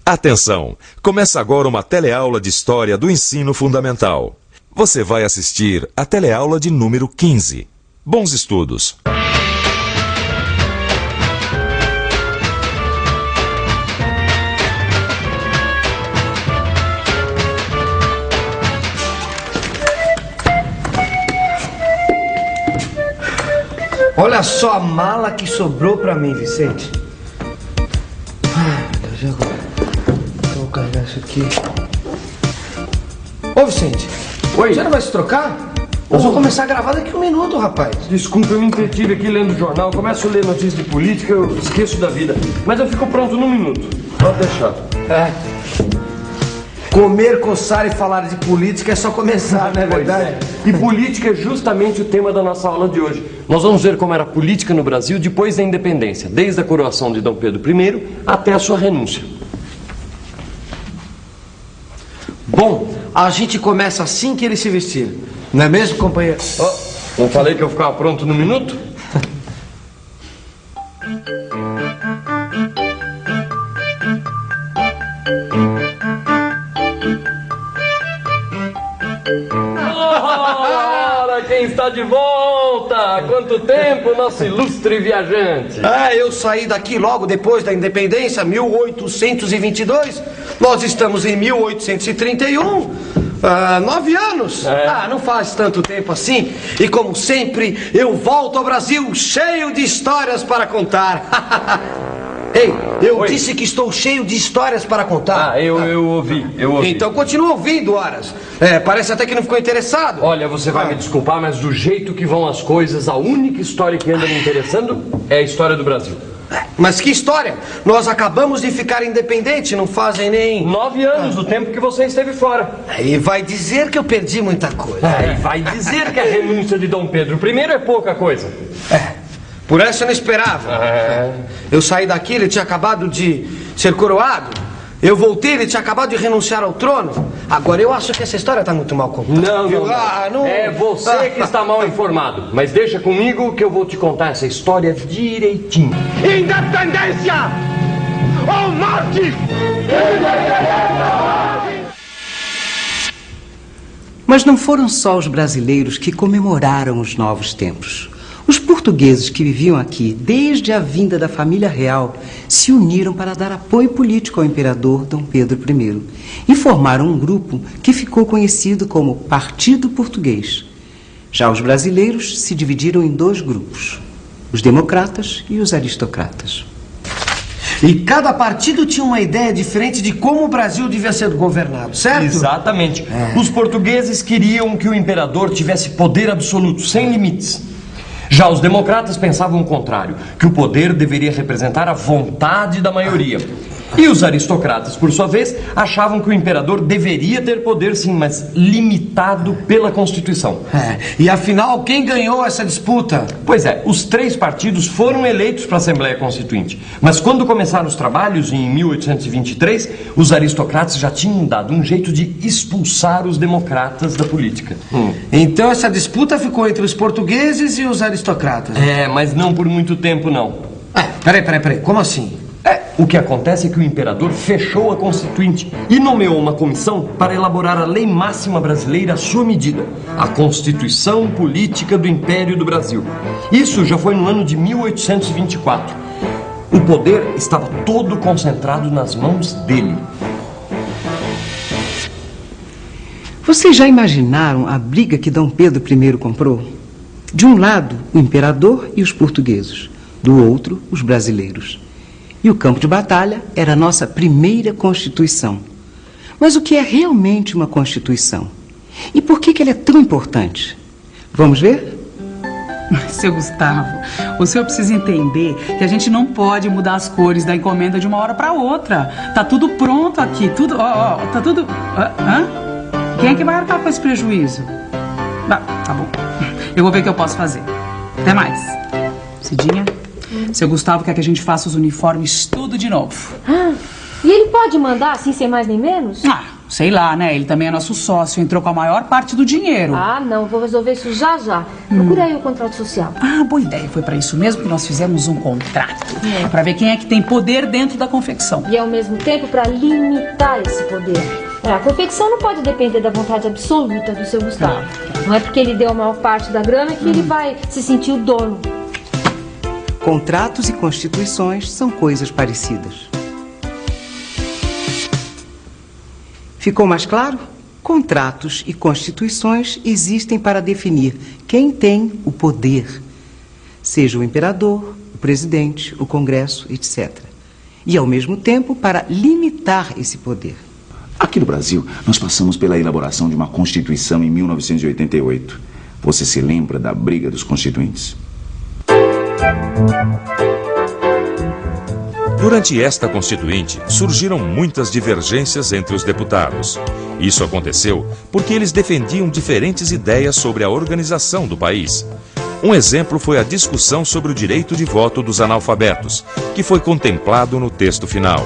Atenção! Começa agora uma teleaula de História do Ensino Fundamental. Você vai assistir a teleaula de número 15. Bons estudos! Olha só a mala que sobrou pra mim, Vicente. Meu Deus, eu vou carregar isso aqui. Ô, Vicente. Oi. Você não vai se trocar? Nós vamos começar a gravar daqui a um minuto, rapaz. Desculpa, eu me entretive aqui lendo o jornal. Começo a ler notícias de política, eu esqueço da vida. Mas eu fico pronto num minuto. Pode deixar. Comer, coçar e falar de política é só começar, não é verdade? E política é justamente o tema da nossa aula de hoje. Nós vamos ver como era a política no Brasil depois da independência, desde a coroação de Dom Pedro I até a sua renúncia. Bom, a gente começa assim que ele se vestir. Não é mesmo, companheiro? Oh, não falei que eu ficava pronto no minuto? Quem está de volta? Há quanto tempo, nosso ilustre viajante? Eu saí daqui logo depois da independência, 1822. Nós estamos em 1831. 9 anos. Não faz tanto tempo assim. E como sempre, eu volto ao Brasil cheio de histórias para contar. Ei, eu disse que estou cheio de histórias para contar. Eu ouvi. Então continua ouvindo, Horas. Parece até que não ficou interessado. Olha, você vai me desculpar, mas do jeito que vão as coisas, a única história que anda me interessando é a história do Brasil. Mas que história? Nós acabamos de ficar independente, não fazem nem... 9 anos do tempo que você esteve fora. E vai dizer que eu perdi muita coisa. E vai dizer que a renúncia de Dom Pedro I é pouca coisa. Por essa eu não esperava. Eu saí daqui, ele tinha acabado de ser coroado. Eu voltei, ele tinha acabado de renunciar ao trono. Agora eu acho que essa história está muito mal contada. Não. É você que está mal informado. Mas deixa comigo que eu vou te contar essa história direitinho. Independência ou morte! Mas não foram só os brasileiros que comemoraram os novos tempos. Os portugueses que viviam aqui desde a vinda da família real se uniram para dar apoio político ao imperador Dom Pedro I e formaram um grupo que ficou conhecido como Partido Português. Já os brasileiros se dividiram em 2 grupos, os democratas e os aristocratas. E cada partido tinha uma ideia diferente de como o Brasil devia ser governado, certo? Exatamente. Os portugueses queriam que o imperador tivesse poder absoluto, sem limites. Já os democratas pensavam o contrário, que o poder deveria representar a vontade da maioria. E os aristocratas, por sua vez, achavam que o imperador deveria ter poder sim, mas limitado pela Constituição. E afinal, quem ganhou essa disputa? Pois é, os 3 partidos foram eleitos para a Assembleia Constituinte. Mas quando começaram os trabalhos, em 1823, os aristocratas já tinham dado um jeito de expulsar os democratas da política. Então essa disputa ficou entre os portugueses e os aristocratas. Mas não por muito tempo, não. Peraí, como assim? O que acontece é que o imperador fechou a Constituinte e nomeou uma comissão para elaborar a lei máxima brasileira à sua medida, a Constituição Política do Império do Brasil. Isso já foi no ano de 1824. O poder estava todo concentrado nas mãos dele. Vocês já imaginaram a briga que Dom Pedro I comprou? De um lado, o imperador e os portugueses, do outro, os brasileiros. E o campo de batalha era a nossa primeira Constituição. Mas o que é realmente uma Constituição? E por que ela é tão importante? Vamos ver? Seu Gustavo, o senhor precisa entender que a gente não pode mudar as cores da encomenda de uma hora para outra. Tá tudo pronto aqui, tudo, tá tudo... Quem é que vai arcar com esse prejuízo? Tá bom. Eu vou ver o que eu posso fazer. Até mais. Cidinha, seu Gustavo quer que a gente faça os uniformes tudo de novo. E ele pode mandar assim, sem mais nem menos? sei lá, né? Ele também é nosso sócio, entrou com a maior parte do dinheiro. Ah, não, vou resolver isso já já. Procura aí o contrato social. Ah, boa ideia. Foi pra isso mesmo que nós fizemos um contrato. Pra ver quem é que tem poder dentro da confecção. E ao mesmo tempo para limitar esse poder. A confecção não pode depender da vontade absoluta do seu Gustavo. Não é porque ele deu a maior parte da grana que ele vai se sentir o dono. Contratos e constituições são coisas parecidas. Ficou mais claro? Contratos e constituições existem para definir quem tem o poder, seja o imperador, o presidente, o Congresso, etc. E, ao mesmo tempo, para limitar esse poder. Aqui no Brasil, nós passamos pela elaboração de uma Constituição em 1988. Você se lembra da briga dos constituintes? Durante esta Constituinte, surgiram muitas divergências entre os deputados. Isso aconteceu porque eles defendiam diferentes ideias sobre a organização do país. Um exemplo foi a discussão sobre o direito de voto dos analfabetos, que foi contemplado no texto final.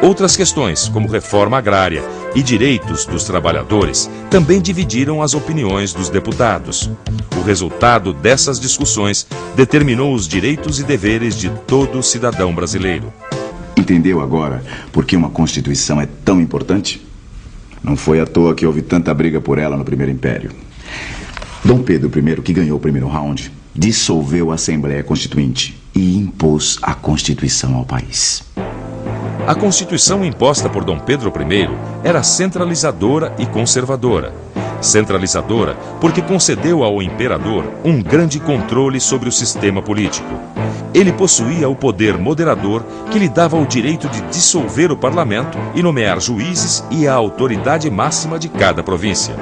Outras questões, como reforma agrária e direitos dos trabalhadores, também dividiram as opiniões dos deputados. O resultado dessas discussões determinou os direitos e deveres de todo cidadão brasileiro. Entendeu agora por que uma Constituição é tão importante? Não foi à toa que houve tanta briga por ela no Primeiro Império. Dom Pedro I, que ganhou o primeiro round, dissolveu a Assembleia Constituinte e impôs a Constituição ao país. A Constituição imposta por Dom Pedro I era centralizadora e conservadora. Centralizadora porque concedeu ao imperador um grande controle sobre o sistema político. Ele possuía o poder moderador que lhe dava o direito de dissolver o parlamento e nomear juízes e a autoridade máxima de cada província.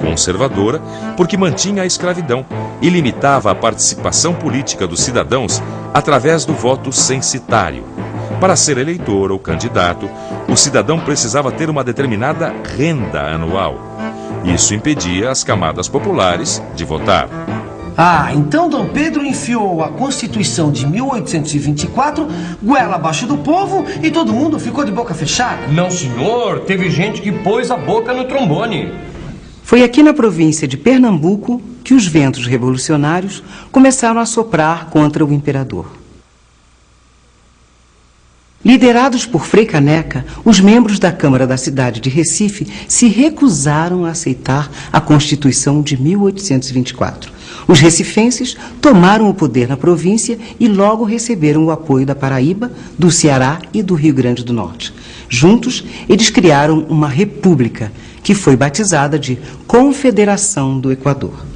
Conservadora porque mantinha a escravidão e limitava a participação política dos cidadãos através do voto censitário. Para ser eleitor ou candidato, o cidadão precisava ter uma determinada renda anual. Isso impedia as camadas populares de votar. Ah, então Dom Pedro enfiou a Constituição de 1824 goela abaixo do povo e todo mundo ficou de boca fechada? Não, senhor. Teve gente que pôs a boca no trombone. Foi aqui na província de Pernambuco que os ventos revolucionários começaram a soprar contra o imperador. Liderados por Frei Caneca, os membros da Câmara da cidade de Recife se recusaram a aceitar a Constituição de 1824. Os recifenses tomaram o poder na província e logo receberam o apoio da Paraíba, do Ceará e do Rio Grande do Norte. Juntos, eles criaram uma república, que foi batizada de Confederação do Equador.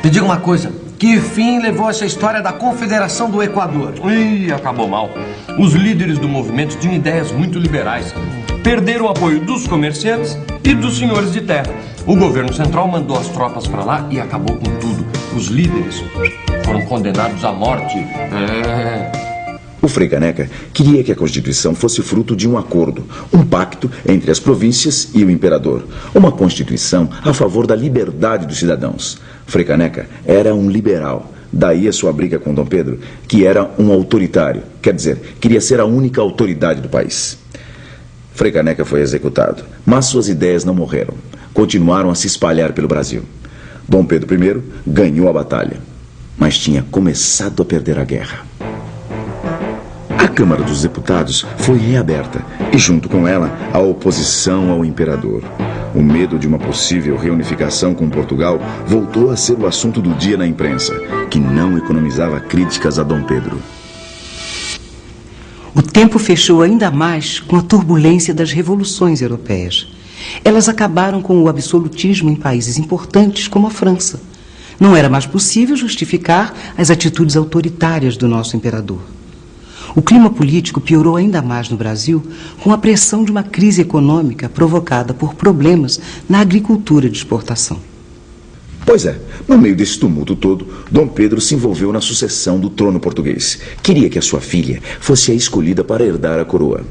Me diga uma coisa, que fim levou essa história da Confederação do Equador? Ih, acabou mal. Os líderes do movimento tinham ideias muito liberais. Perderam o apoio dos comerciantes e dos senhores de terra. O governo central mandou as tropas para lá e acabou com tudo. Os líderes foram condenados à morte. O Frei Caneca queria que a Constituição fosse fruto de um acordo, um pacto entre as províncias e o imperador. Uma Constituição a favor da liberdade dos cidadãos. Frei Caneca era um liberal. Daí a sua briga com Dom Pedro, que era um autoritário. Quer dizer, queria ser a única autoridade do país. Frei Caneca foi executado, mas suas ideias não morreram. Continuaram a se espalhar pelo Brasil. Dom Pedro I ganhou a batalha, mas tinha começado a perder a guerra. A Câmara dos Deputados foi reaberta e, junto com ela, a oposição ao imperador. O medo de uma possível reunificação com Portugal voltou a ser o assunto do dia na imprensa, que não economizava críticas a Dom Pedro. O tempo fechou ainda mais com a turbulência das revoluções europeias. Elas acabaram com o absolutismo em países importantes como a França. Não era mais possível justificar as atitudes autoritárias do nosso imperador. O clima político piorou ainda mais no Brasil com a pressão de uma crise econômica provocada por problemas na agricultura de exportação. Pois é, no meio desse tumulto todo, Dom Pedro se envolveu na sucessão do trono português. Queria que a sua filha fosse a escolhida para herdar a coroa.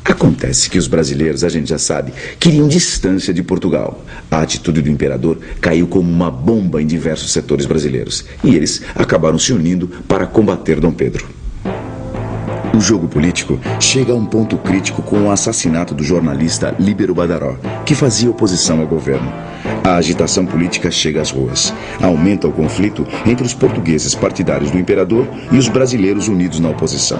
Acontece que os brasileiros, a gente já sabe, queriam distância de Portugal. A atitude do imperador caiu como uma bomba em diversos setores brasileiros. E eles acabaram se unindo para combater Dom Pedro. O jogo político chega a um ponto crítico com o assassinato do jornalista Líbero Badaró, que fazia oposição ao governo. A agitação política chega às ruas. Aumenta o conflito entre os portugueses partidários do imperador e os brasileiros unidos na oposição.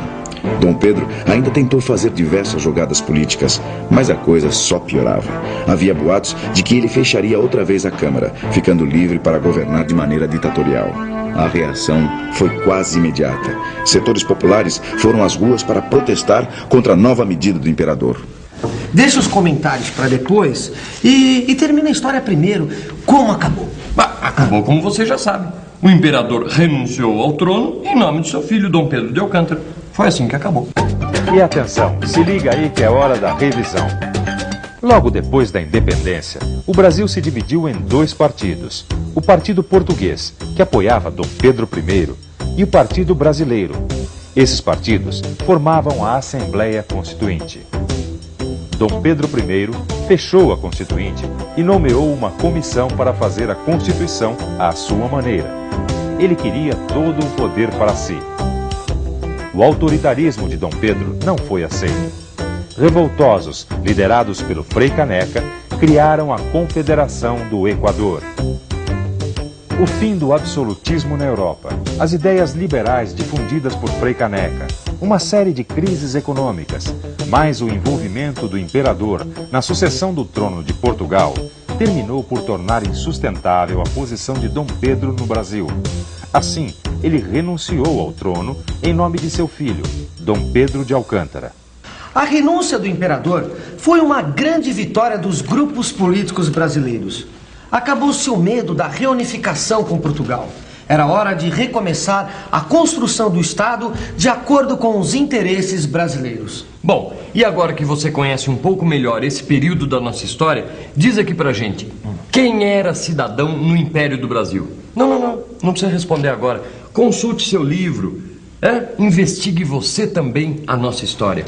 Dom Pedro ainda tentou fazer diversas jogadas políticas, mas a coisa só piorava. Havia boatos de que ele fecharia outra vez a Câmara, ficando livre para governar de maneira ditatorial. A reação foi quase imediata. Setores populares foram às ruas para protestar contra a nova medida do imperador. Deixa os comentários para depois e termina a história primeiro. Como acabou? Acabou como você já sabe. O imperador renunciou ao trono em nome de seu filho, Dom Pedro de Alcântara. Foi assim que acabou. E atenção, se liga aí que é hora da revisão. Logo depois da independência, o Brasil se dividiu em dois partidos. O Partido Português, que apoiava Dom Pedro I, e o Partido Brasileiro. Esses partidos formavam a Assembleia Constituinte. Dom Pedro I fechou a Constituinte e nomeou uma comissão para fazer a Constituição à sua maneira. Ele queria todo o poder para si. O autoritarismo de Dom Pedro não foi aceito. Revoltosos, liderados pelo Frei Caneca, criaram a Confederação do Equador. O fim do absolutismo na Europa, as ideias liberais difundidas por Frei Caneca, uma série de crises econômicas, mais o envolvimento do imperador na sucessão do trono de Portugal, terminou por tornar insustentável a posição de Dom Pedro no Brasil. Assim, ele renunciou ao trono em nome de seu filho, Dom Pedro de Alcântara. A renúncia do imperador foi uma grande vitória dos grupos políticos brasileiros. Acabou-se o medo da reunificação com Portugal. Era hora de recomeçar a construção do Estado de acordo com os interesses brasileiros. Bom, e agora que você conhece um pouco melhor esse período da nossa história, diz aqui pra gente, quem era cidadão no Império do Brasil? Não precisa responder agora. Consulte seu livro, investigue você também a nossa história.